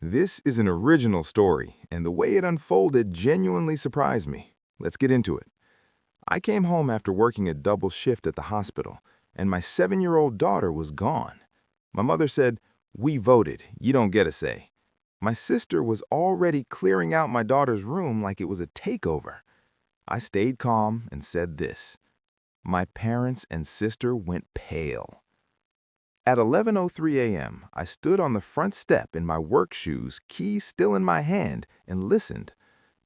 This is an original story, and the way it unfolded genuinely surprised me. Let's get into it. I came home after working a double shift at the hospital, and my 7-year-old daughter was gone. My mother said, "We voted, you don't get a say." My sister was already clearing out my daughter's room like it was a takeover. I stayed calm and said this. My parents and sister went pale. At 11:03 a.m., I stood on the front step in my work shoes, keys still in my hand, and listened.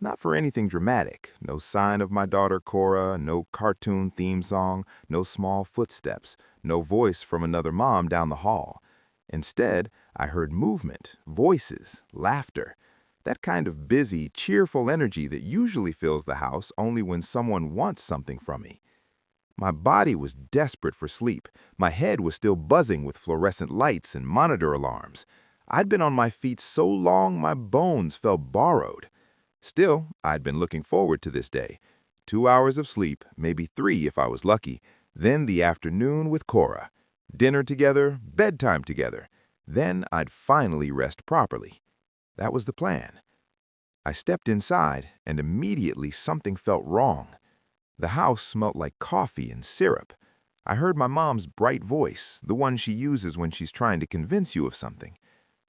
Not for anything dramatic, no sign of my daughter Cora, no cartoon theme song, no small footsteps, no voice from another mom down the hall. Instead, I heard movement, voices, laughter, that kind of busy, cheerful energy that usually fills the house only when someone wants something from me. My body was desperate for sleep. My head was still buzzing with fluorescent lights and monitor alarms. I'd been on my feet so long my bones felt borrowed. Still, I'd been looking forward to this day. 2 hours of sleep, maybe 3 if I was lucky, then the afternoon with Cora. Dinner together, bedtime together. Then I'd finally rest properly. That was the plan. I stepped inside, and immediately something felt wrong. The house smelt like coffee and syrup. I heard my mom's bright voice, the one she uses when she's trying to convince you of something.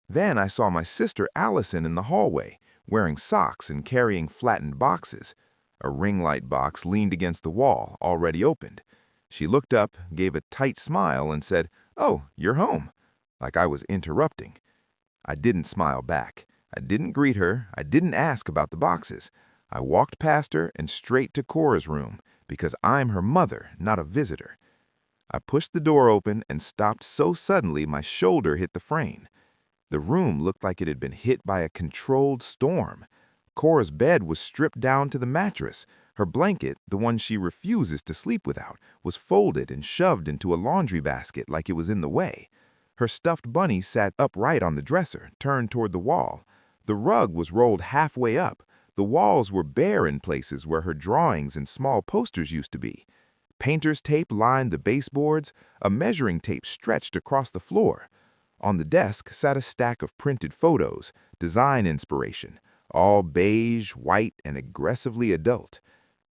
Then I saw my sister Allison in the hallway, wearing socks and carrying flattened boxes. A ring light box leaned against the wall, already opened. She looked up, gave a tight smile, and said, "Oh, you're home," like I was interrupting. I didn't smile back. I didn't greet her. I didn't ask about the boxes. I walked past her and straight to Cora's room, because I'm her mother, not a visitor. I pushed the door open and stopped so suddenly my shoulder hit the frame. The room looked like it had been hit by a controlled storm. Cora's bed was stripped down to the mattress. Her blanket, the one she refuses to sleep without, was folded and shoved into a laundry basket like it was in the way. Her stuffed bunny sat upright on the dresser, turned toward the wall. The rug was rolled halfway up. The walls were bare in places where her drawings and small posters used to be. Painter's tape lined the baseboards. A measuring tape stretched across the floor. On the desk sat a stack of printed photos, design inspiration, all beige, white, and aggressively adult.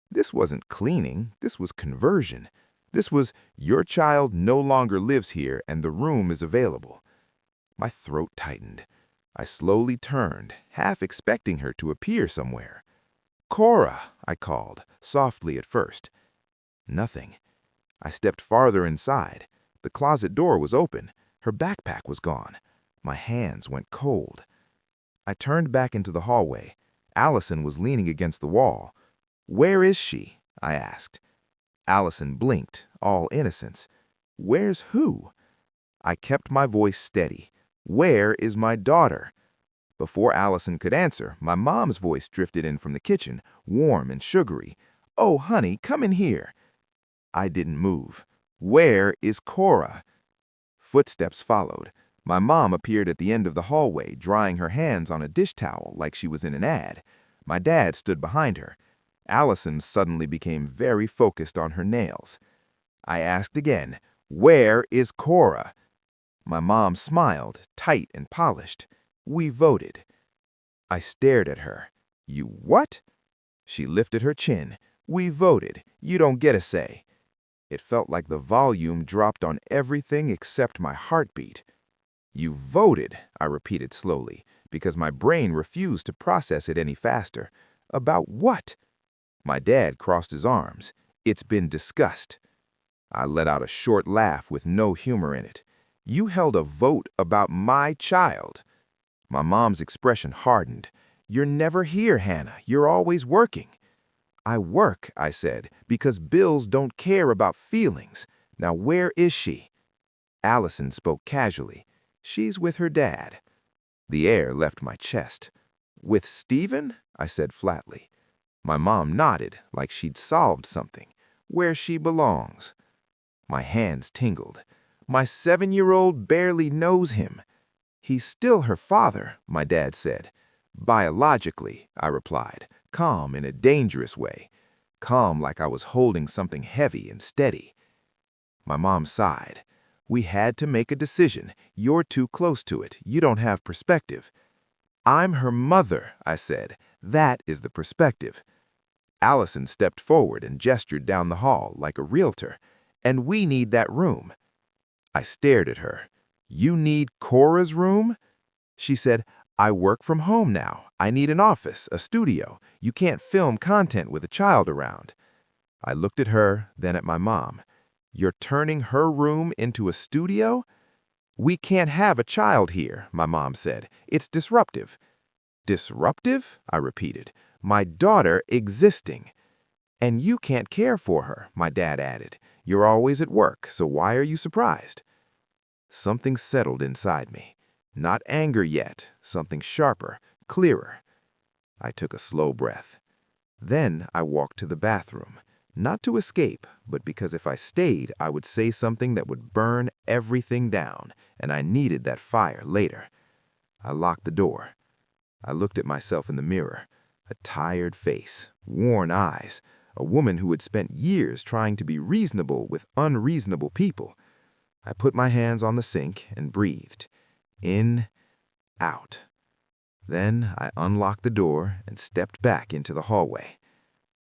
This wasn't cleaning, this was conversion. This was, your child no longer lives here and the room is available. My throat tightened. I slowly turned, half expecting her to appear somewhere. "Cora," I called, softly at first. Nothing. I stepped farther inside. The closet door was open. Her backpack was gone. My hands went cold. I turned back into the hallway. Allison was leaning against the wall. "Where is she?" I asked. Allison blinked, all innocence. "Where's who?" I kept my voice steady. "Where is my daughter?" Before Allison could answer, my mom's voice drifted in from the kitchen, warm and sugary. "Oh, honey, come in here." I didn't move. "Where is Cora?" Footsteps followed. My mom appeared at the end of the hallway, drying her hands on a dish towel like she was in an ad. My dad stood behind her. Allison suddenly became very focused on her nails. I asked again, "Where is Cora?" My mom smiled, tight and polished. "We voted." I stared at her. "You what?" She lifted her chin. "We voted. You don't get a say." It felt like the volume dropped on everything except my heartbeat. "You voted," I repeated slowly, because my brain refused to process it any faster. "About what?" My dad crossed his arms. "It's been discussed." I let out a short laugh with no humor in it. "You held a vote about my child." My mom's expression hardened. "You're never here, Hannah. You're always working." "I work," I said, "because bills don't care about feelings. Now where is she?" Allison spoke casually. "She's with her dad." The air left my chest. "With Stephen?" I said flatly. My mom nodded, like she'd solved something. "Where she belongs." My hands tingled. "My 7-year-old barely knows him." "He's still her father," my dad said. "Biologically," I replied, calm in a dangerous way. Calm like I was holding something heavy and steady. My mom sighed. "We had to make a decision. You're too close to it. You don't have perspective." I'm her mother, I said. That is the perspective. Allison stepped forward and gestured down the hall like a realtor. And we need that room. I stared at her. You need Cora's room? She said, I work from home now. I need an office, a studio. You can't film content with a child around. I looked at her, then at my mom. You're turning her room into a studio? We can't have a child here, my mom said. It's disruptive. Disruptive? I repeated. My daughter existing. And you can't care for her, my dad added. You're always at work, so why are you surprised? Something settled inside me. Not anger yet, something sharper, clearer. I took a slow breath. Then I walked to the bathroom, not to escape, but because if I stayed, I would say something that would burn everything down, and I needed that fire later. I locked the door. I looked at myself in the mirror, a tired face, worn eyes, a woman who had spent years trying to be reasonable with unreasonable people. I put my hands on the sink and breathed. In, out. Then I unlocked the door and stepped back into the hallway.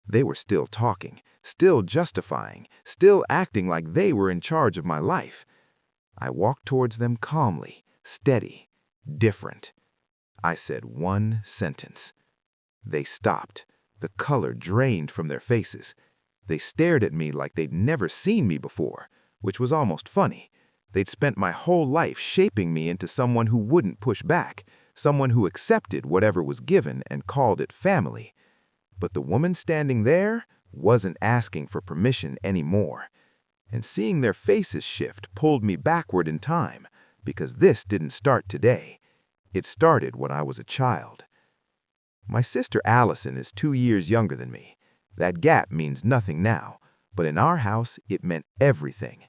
They were still talking, still justifying, still acting like they were in charge of my life. I walked towards them calmly, steady, different. I said one sentence. They stopped. The color drained from their faces. They stared at me like they'd never seen me before, which was almost funny. They'd spent my whole life shaping me into someone who wouldn't push back, someone who accepted whatever was given and called it family. But the woman standing there wasn't asking for permission anymore. And seeing their faces shift pulled me backward in time, because this didn't start today. It started when I was a child. My sister Allison is 2 years younger than me. That gap means nothing now, but in our house it meant everything.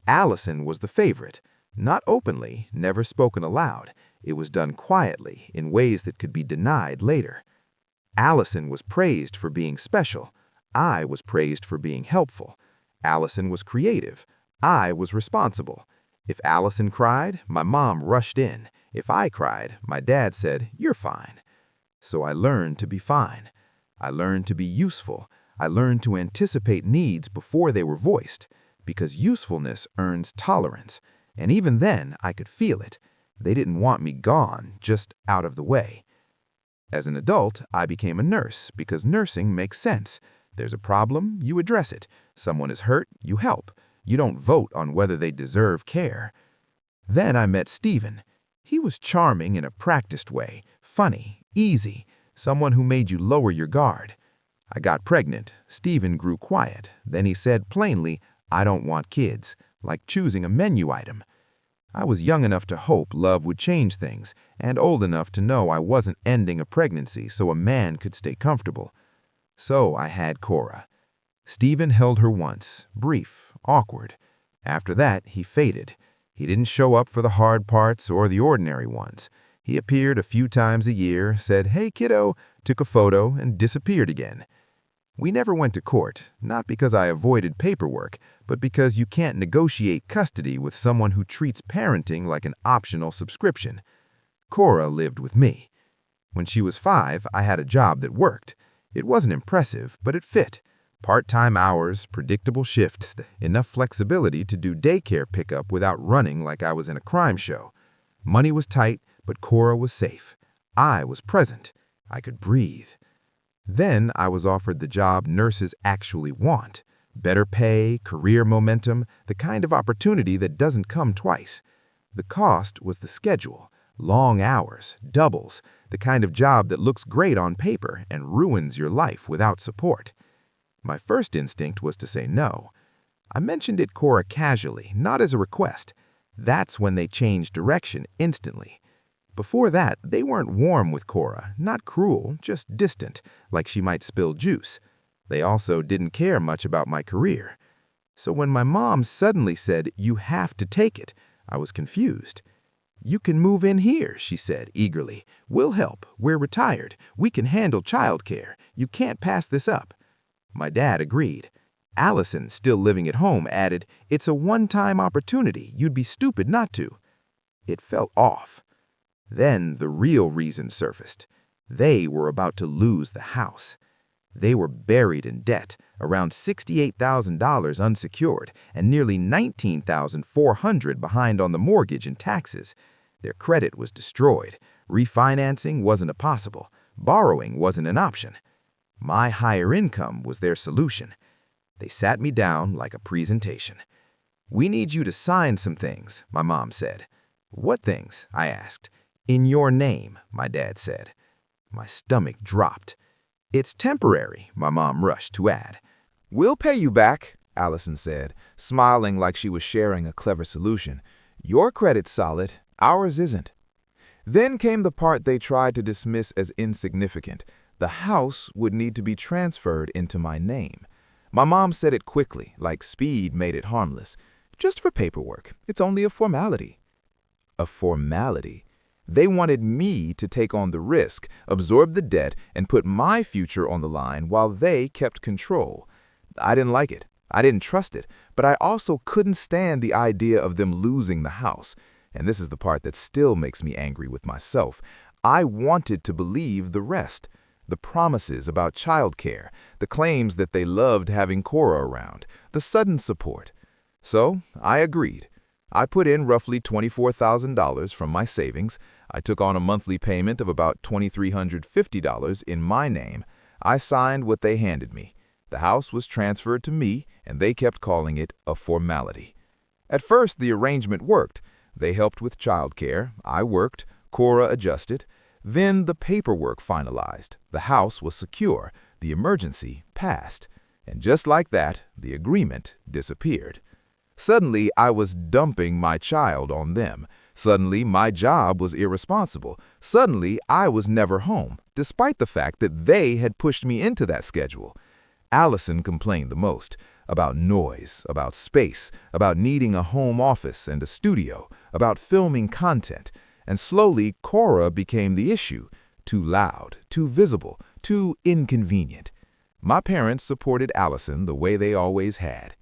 Allison was the favorite, not openly, never spoken aloud. It was done quietly, in ways that could be denied later. Allison was praised for being special. I was praised for being helpful. Allison was creative. I was responsible. If Allison cried, my mom rushed in. If I cried, my dad said, "You're fine." So I learned to be fine. I learned to be useful. I learned to anticipate needs before they were voiced, because usefulness earns tolerance. And even then, I could feel it. They didn't want me gone, just out of the way. As an adult, I became a nurse because nursing makes sense. There's a problem, you address it. Someone is hurt, you help. You don't vote on whether they deserve care. Then I met Stephen. He was charming in a practiced way, funny, easy, someone who made you lower your guard. I got pregnant. Stephen grew quiet. Then he said plainly, "I don't want kids," like choosing a menu item. I was young enough to hope love would change things, and old enough to know I wasn't ending a pregnancy so a man could stay comfortable. So I had Cora. Stephen held her once, brief, awkward. After that, he faded. He didn't show up for the hard parts or the ordinary ones. He appeared a few times a year, said, "Hey, kiddo," took a photo, and disappeared again. We never went to court, not because I avoided paperwork, but because you can't negotiate custody with someone who treats parenting like an optional subscription. Cora lived with me. When she was 5, I had a job that worked. It wasn't impressive, but it fit. Part-time hours, predictable shifts, enough flexibility to do daycare pickup without running like I was in a crime show. Money was tight, but Cora was safe. I was present. I could breathe. Then I was offered the job nurses actually want. Better pay, career momentum, the kind of opportunity that doesn't come twice. The cost was the schedule, long hours, doubles, the kind of job that looks great on paper and ruins your life without support. My first instinct was to say no. I mentioned it Cora casually, not as a request. That's when they changed direction instantly. Before that, they weren't warm with Cora, not cruel, just distant, like she might spill juice. They also didn't care much about my career. So when my mom suddenly said, "You have to take it," I was confused. "You can move in here," she said eagerly. "We'll help. We're retired. We can handle childcare. You can't pass this up." My dad agreed. Allison, still living at home, added, "It's a one-time opportunity. You'd be stupid not to." It felt off. Then the real reason surfaced. They were about to lose the house. They were buried in debt, around $68,000 unsecured, and nearly $19,400 behind on the mortgage and taxes. Their credit was destroyed. Refinancing wasn't possible. Borrowing wasn't an option. My higher income was their solution. They sat me down like a presentation. "We need you to sign some things," my mom said. "What things?" I asked. "In your name," my dad said. My stomach dropped. "It's temporary," my mom rushed to add. "We'll pay you back," Allison said, smiling like she was sharing a clever solution. "Your credit's solid, ours isn't." Then came the part they tried to dismiss as insignificant. The house would need to be transferred into my name. My mom said it quickly, like speed made it harmless. "Just for paperwork. It's only a formality." A formality? They wanted me to take on the risk, absorb the debt, and put my future on the line while they kept control. I didn't like it. I didn't trust it. But I also couldn't stand the idea of them losing the house. And this is the part that still makes me angry with myself. I wanted to believe the rest. The promises about childcare, the claims that they loved having Cora around, the sudden support. So I agreed. I put in roughly $24,000 from my savings. I took on a monthly payment of about $2,350 in my name. I signed what they handed me. The house was transferred to me, and they kept calling it a formality. At first, the arrangement worked. They helped with childcare. I worked. Cora adjusted. Then the paperwork finalized. The house was secure. The emergency passed. And just like that, the agreement disappeared. Suddenly, I was dumping my child on them. Suddenly, my job was irresponsible. Suddenly, I was never home, despite the fact that they had pushed me into that schedule. Allison complained the most about noise, about space, about needing a home office and a studio, about filming content. And slowly, Cora became the issue. Too loud, too visible, too inconvenient. My parents supported Allison the way they always had.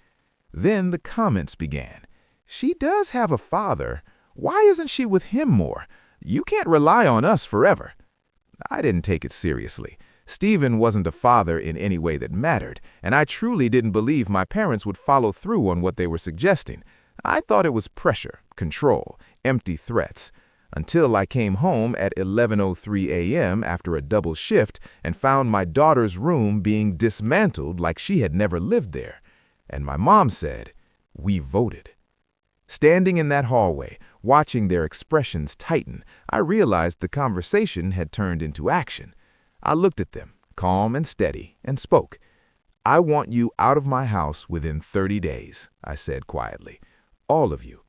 Then the comments began. "She does have a father. Why isn't she with him more? You can't rely on us forever." I didn't take it seriously. Stephen wasn't a father in any way that mattered, and I truly didn't believe my parents would follow through on what they were suggesting. I thought it was pressure, control, empty threats. Until I came home at 11:03 a.m. after a double shift and found my daughter's room being dismantled like she had never lived there. And my mom said, "We voted." Standing in that hallway, watching their expressions tighten, I realized the conversation had turned into action. I looked at them, calm and steady, and spoke. "I want you out of my house within 30 days, I said quietly. "All of you."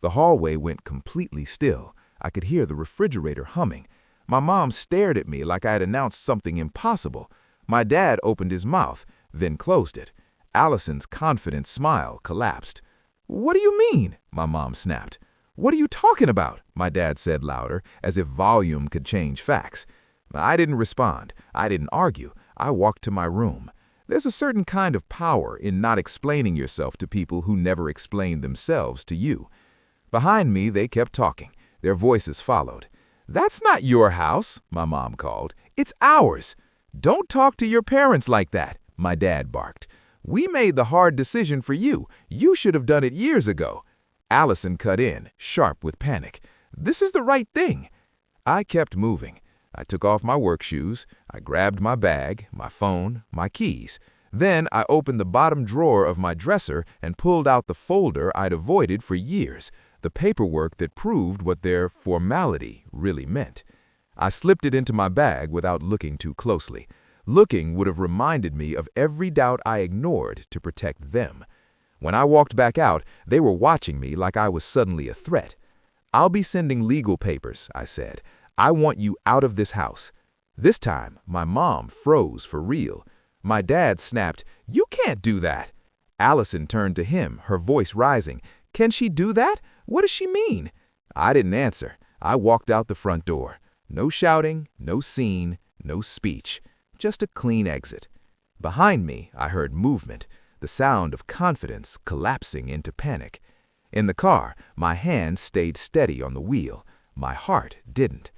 The hallway went completely still. I could hear the refrigerator humming. My mom stared at me like I had announced something impossible. My dad opened his mouth, then closed it. Allison's confident smile collapsed. "What do you mean?" my mom snapped. "What are you talking about?" my dad said louder, as if volume could change facts. I didn't respond. I didn't argue. I walked to my room. There's a certain kind of power in not explaining yourself to people who never explain themselves to you. Behind me, they kept talking. Their voices followed. "That's not your house," my mom called. "It's ours. Don't talk to your parents like that," my dad barked. "We made the hard decision for you. You should have done it years ago." Allison cut in, sharp with panic. "This is the right thing." I kept moving. I took off my work shoes. I grabbed my bag, my phone, my keys. Then I opened the bottom drawer of my dresser and pulled out the folder I'd avoided for years, the paperwork that proved what their formality really meant. I slipped it into my bag without looking too closely. Looking would have reminded me of every doubt I ignored to protect them. When I walked back out, they were watching me like I was suddenly a threat. "I'll be sending legal papers," I said. "I want you out of this house." This time, my mom froze for real. My dad snapped, "You can't do that." Allison turned to him, her voice rising. "Can she do that? What does she mean?" I didn't answer. I walked out the front door. No shouting, no scene, no speech. Just a clean exit. Behind me, I heard movement, the sound of confidence collapsing into panic. In the car, my hand stayed steady on the wheel. My heart didn't.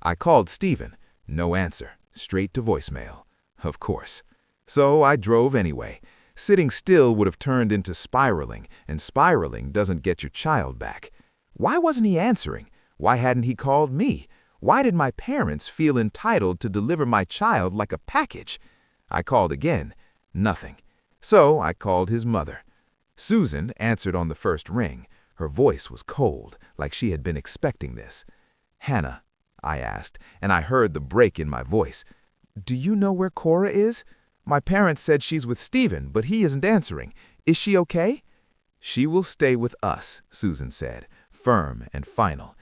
I called Stephen. No answer. Straight to voicemail. Of course. So I drove anyway. Sitting still would have turned into spiraling, and spiraling doesn't get your child back. Why wasn't he answering? Why hadn't he called me? Why did my parents feel entitled to deliver my child like a package? I called again. Nothing. So I called his mother. Susan answered on the first ring. Her voice was cold, like she had been expecting this. "Hannah," I asked, and I heard the break in my voice. "Do you know where Cora is? My parents said she's with Stephen, but he isn't answering. Is she okay?" "She will stay with us," Susan said, firm and final.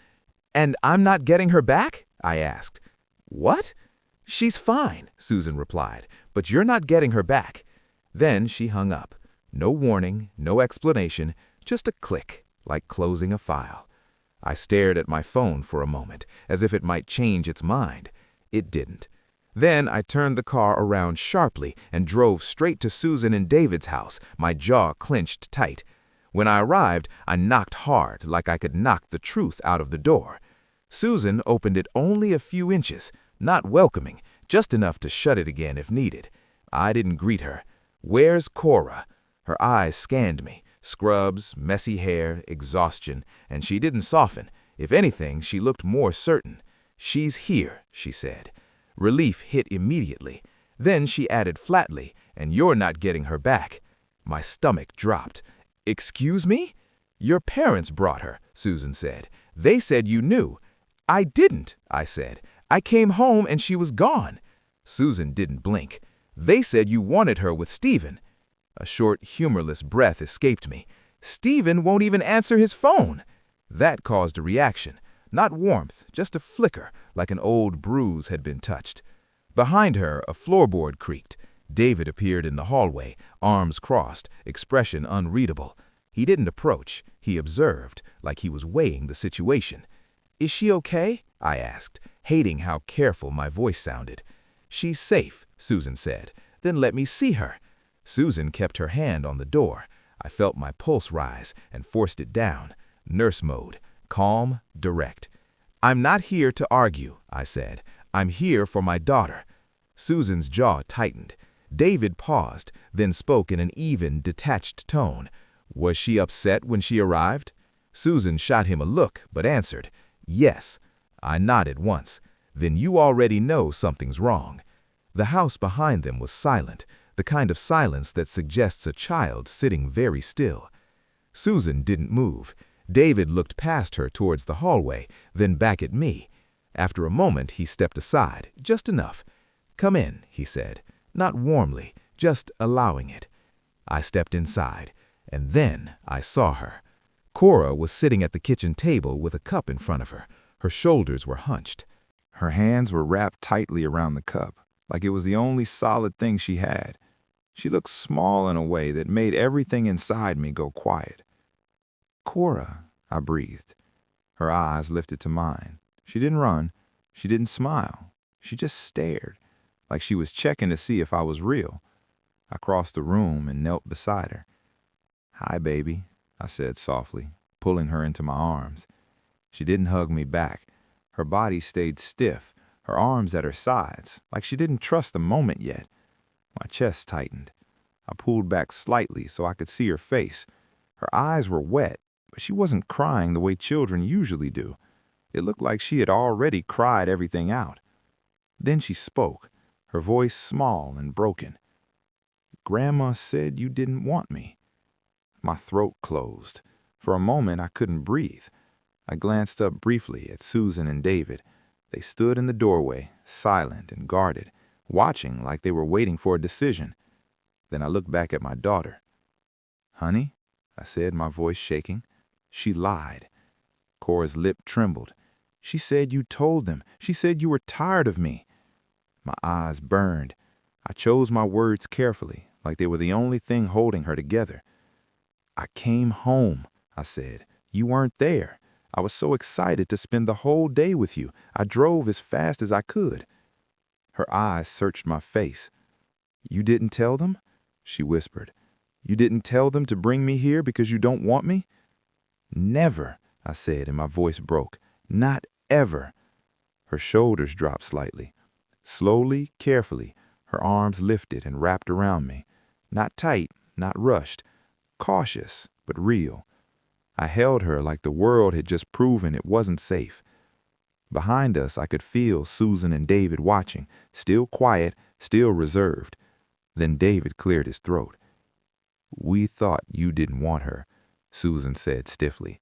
"And I'm not getting her back?" I asked. "What?" "She's fine," Susan replied, "but you're not getting her back." Then she hung up. No warning, no explanation, just a click, like closing a file. I stared at my phone for a moment, as if it might change its mind. It didn't. Then I turned the car around sharply and drove straight to Susan and David's house, my jaw clenched tight. When I arrived, I knocked hard, like I could knock the truth out of the door. Susan opened it only a few inches, not welcoming, just enough to shut it again if needed. I didn't greet her. "Where's Cora?" Her eyes scanned me. Scrubs, messy hair, exhaustion, and she didn't soften. If anything, she looked more certain. "She's here," she said. Relief hit immediately. Then she added flatly, "And you're not getting her back." My stomach dropped. "Excuse me?" "Your parents brought her," Susan said. "They said you knew." "I didn't," I said. "I came home and she was gone." Susan didn't blink. "They said you wanted her with Stephen." A short, humorless breath escaped me. "Stephen won't even answer his phone." That caused a reaction. Not warmth, just a flicker, like an old bruise had been touched. Behind her, a floorboard creaked. David appeared in the hallway, arms crossed, expression unreadable. He didn't approach. He observed, like he was weighing the situation. "Is she okay?" I asked, hating how careful my voice sounded. "She's safe," Susan said. "Then let me see her." Susan kept her hand on the door. I felt my pulse rise and forced it down. Nurse mode. Calm, direct. "I'm not here to argue," I said. "I'm here for my daughter." Susan's jaw tightened. David paused, then spoke in an even, detached tone. "Was she upset when she arrived?" Susan shot him a look, but answered, "Yes." I nodded once. "Then you already know something's wrong." The house behind them was silent, the kind of silence that suggests a child sitting very still. Susan didn't move. David looked past her towards the hallway, then back at me. After a moment, he stepped aside, just enough. "Come in," he said, not warmly, just allowing it. I stepped inside, and then I saw her. Cora was sitting at the kitchen table with a cup in front of her. Her shoulders were hunched. Her hands were wrapped tightly around the cup, like it was the only solid thing she had. She looked small in a way that made everything inside me go quiet. "Cora," I breathed. Her eyes lifted to mine. She didn't run. She didn't smile. She just stared, like she was checking to see if I was real. I crossed the room and knelt beside her. "Hi, baby," I said softly, pulling her into my arms. She didn't hug me back. Her body stayed stiff, her arms at her sides, like she didn't trust the moment yet. My chest tightened. I pulled back slightly so I could see her face. Her eyes were wet, but she wasn't crying the way children usually do. It looked like she had already cried everything out. Then she spoke, her voice small and broken. "Grandma said you didn't want me." My throat closed. For a moment, I couldn't breathe. I glanced up briefly at Susan and David. They stood in the doorway, silent and guarded, watching like they were waiting for a decision. Then I looked back at my daughter. "Honey," I said, my voice shaking. She lied. Cora's lip trembled. "She said you told them. She said you were tired of me." My eyes burned. I chose my words carefully, like they were the only thing holding her together. "I came home," I said. "You weren't there. I was so excited to spend the whole day with you. I drove as fast as I could." Her eyes searched my face. "You didn't tell them?" she whispered. "You didn't tell them to bring me here because you don't want me?" "Never," I said, and my voice broke. "Not ever." Her shoulders dropped slightly. Slowly, carefully, her arms lifted and wrapped around me. Not tight, not rushed. Cautious, but real. I held her like the world had just proven it wasn't safe. Behind us, I could feel Susan and David watching, still quiet, still reserved. Then David cleared his throat. "We thought you didn't want her," Susan said stiffly.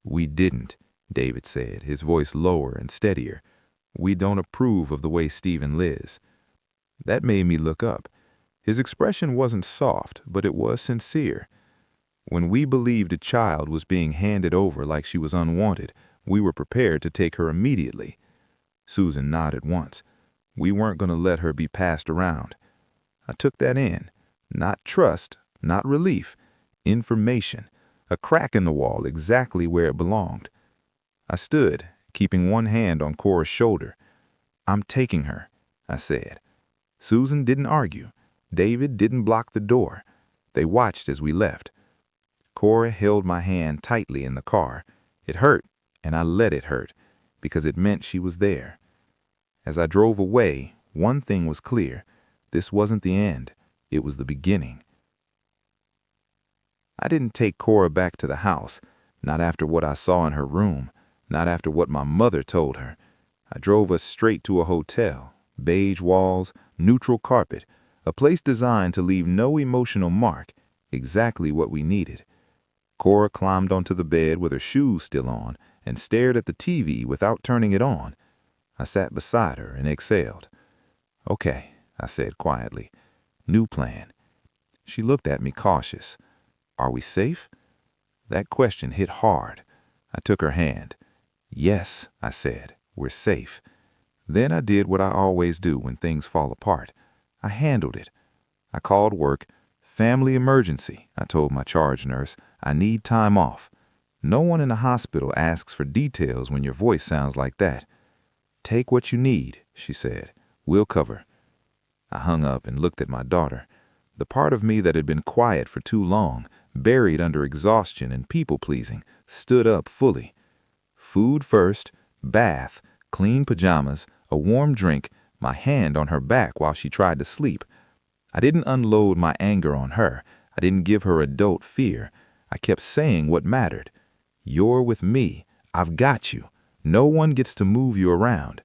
"We didn't," David said, his voice lower and steadier. "We don't approve of the way Stephen lives." That made me look up. His expression wasn't soft, but it was sincere. When we believed a child was being handed over like she was unwanted, we were prepared to take her immediately. Susan nodded once. We weren't going to let her be passed around. I took that in. Not trust, not relief. Information. A crack in the wall exactly where it belonged. I stood, keeping one hand on Cora's shoulder. "I'm taking her," I said. Susan didn't argue. David didn't block the door. They watched as we left. Cora held my hand tightly in the car. It hurt, and I let it hurt, because it meant she was there. As I drove away, one thing was clear. This wasn't the end. It was the beginning. I didn't take Cora back to the house, not after what I saw in her room, not after what my mother told her. I drove us straight to a hotel, beige walls, neutral carpet, a place designed to leave no emotional mark, exactly what we needed. Cora climbed onto the bed with her shoes still on and stared at the TV without turning it on. I sat beside her and exhaled. "Okay," I said quietly. "New plan." She looked at me cautious. "Are we safe?" That question hit hard. I took her hand. "Yes," I said, "we're safe." Then I did what I always do when things fall apart. I handled it. I called work. "Family emergency," I told my charge nurse. "I need time off." No one in the hospital asks for details when your voice sounds like that. "Take what you need," she said. "We'll cover." I hung up and looked at my daughter. The part of me that had been quiet for too long, buried under exhaustion and people-pleasing, stood up fully. Food first, bath, clean pajamas, a warm drink, my hand on her back while she tried to sleep. I didn't unload my anger on her. I didn't give her adult fear. I kept saying what mattered. "You're with me. I've got you. No one gets to move you around."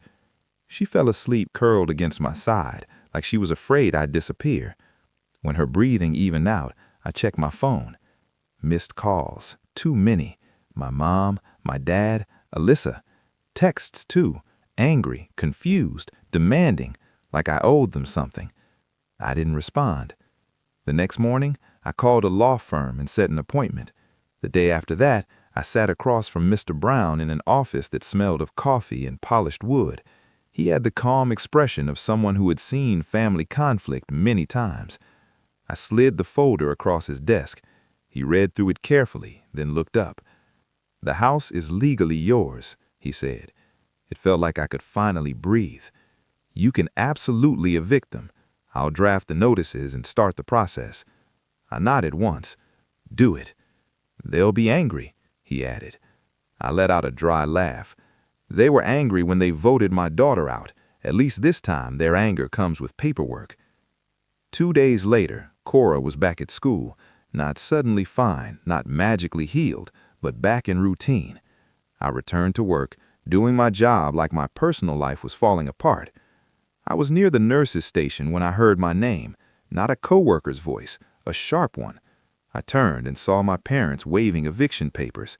She fell asleep curled against my side, like she was afraid I'd disappear. When her breathing evened out, I checked my phone. Missed calls. Too many. My mom, my dad, Alyssa. Texts too. Angry, confused, demanding, like I owed them something. I didn't respond. The next morning, I called a law firm and set an appointment. The day after that, I sat across from Mr. Brown in an office that smelled of coffee and polished wood. He had the calm expression of someone who had seen family conflict many times. I slid the folder across his desk. He read through it carefully, then looked up. "The house is legally yours," he said. It felt like I could finally breathe. "You can absolutely evict them. I'll draft the notices and start the process." I nodded once. "Do it." "They'll be angry," he added. I let out a dry laugh. They were angry when they voted my daughter out. At least this time their anger comes with paperwork. 2 days later, Cora was back at school, not suddenly fine, not magically healed, but back in routine. I returned to work, doing my job like my personal life was falling apart. I was near the nurse's station when I heard my name, not a coworker's voice, a sharp one. I turned and saw my parents waving eviction papers.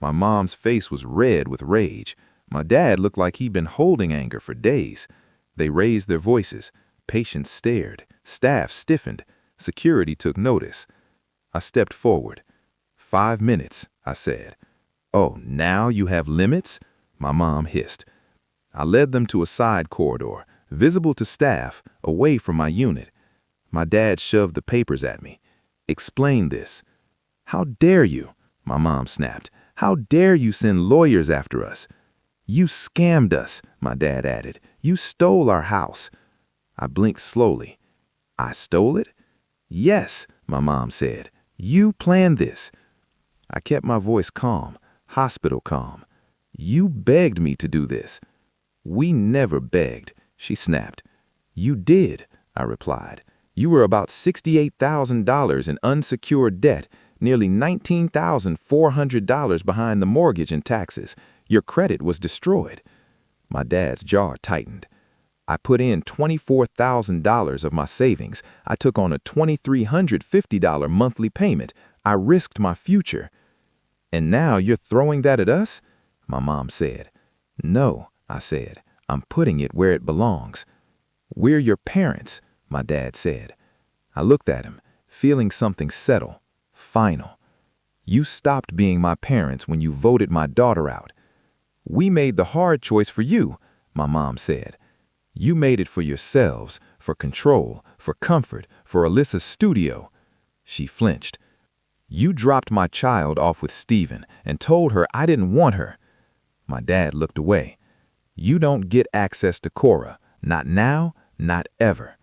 My mom's face was red with rage. My dad looked like he'd been holding anger for days. They raised their voices. Patients stared. Staff stiffened. Security took notice. I stepped forward. 5 minutes, I said. "Oh, now you have limits?" My mom hissed. I led them to a side corridor, visible to staff, away from my unit. My dad shoved the papers at me. "Explain this." "How dare you?" my mom snapped. "How dare you send lawyers after us?" "You scammed us," my dad added. "You stole our house." I blinked slowly. "I stole it?" "Yes," my mom said. "You planned this." I kept my voice calm, hospital calm. You begged me to do this. We never begged, she snapped. You did, I replied. You were about $68,000 in unsecured debt, nearly $19,400 behind the mortgage and taxes. Your credit was destroyed. My dad's jaw tightened. I put in $24,000 of my savings. I took on a $2,350 monthly payment. I risked my future. And now you're throwing that at us? My mom said. No, I said. I'm putting it where it belongs. We're your parents, my dad said. I looked at him, feeling something settle, final. You stopped being my parents when you voted my daughter out. We made the hard choice for you, my mom said. You made it for yourselves, for control, for comfort, for Alyssa's studio. She flinched. You dropped my child off with Stephen and told her I didn't want her. My dad looked away. You don't get access to Cora, not now, not ever.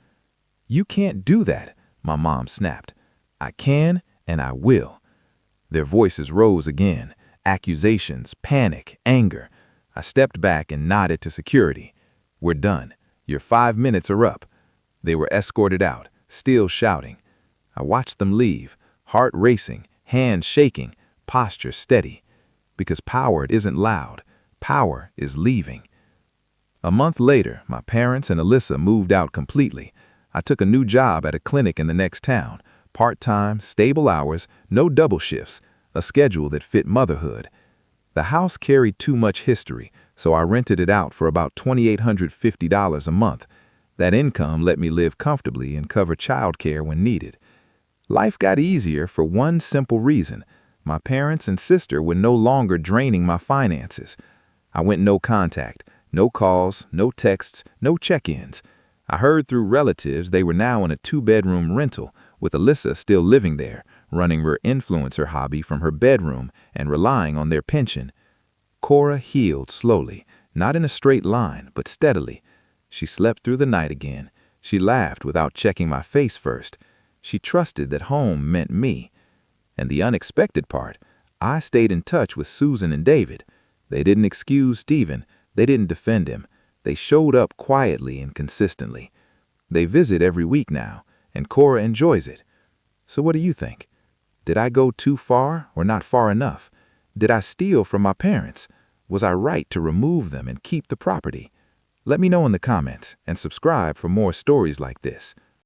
You can't do that, my mom snapped. I can and I will. Their voices rose again, accusations, panic, anger. I stepped back and nodded to security. We're done. Your 5 minutes are up. They were escorted out, still shouting. I watched them leave, heart racing, hands shaking, posture steady. Because power isn't loud. Power is leaving. A month later, my parents and Alyssa moved out completely. I took a new job at a clinic in the next town, part-time, stable hours, no double shifts, a schedule that fit motherhood. The house carried too much history, so I rented it out for about $2,850 a month. That income let me live comfortably and cover childcare when needed. Life got easier for one simple reason. My parents and sister were no longer draining my finances. I went no contact, no calls, no texts, no check-ins. I heard through relatives they were now in a 2-bedroom rental, with Alyssa still living there, running her influencer hobby from her bedroom and relying on their pension. Cora healed slowly, not in a straight line, but steadily. She slept through the night again. She laughed without checking my face first. She trusted that home meant me. And the unexpected part, I stayed in touch with Susan and David. They didn't excuse Stephen. They didn't defend him. They showed up quietly and consistently. They visit every week now, and Cora enjoys it. So what do you think? Did I go too far or not far enough? Did I steal from my parents? Was I right to remove them and keep the property? Let me know in the comments and subscribe for more stories like this.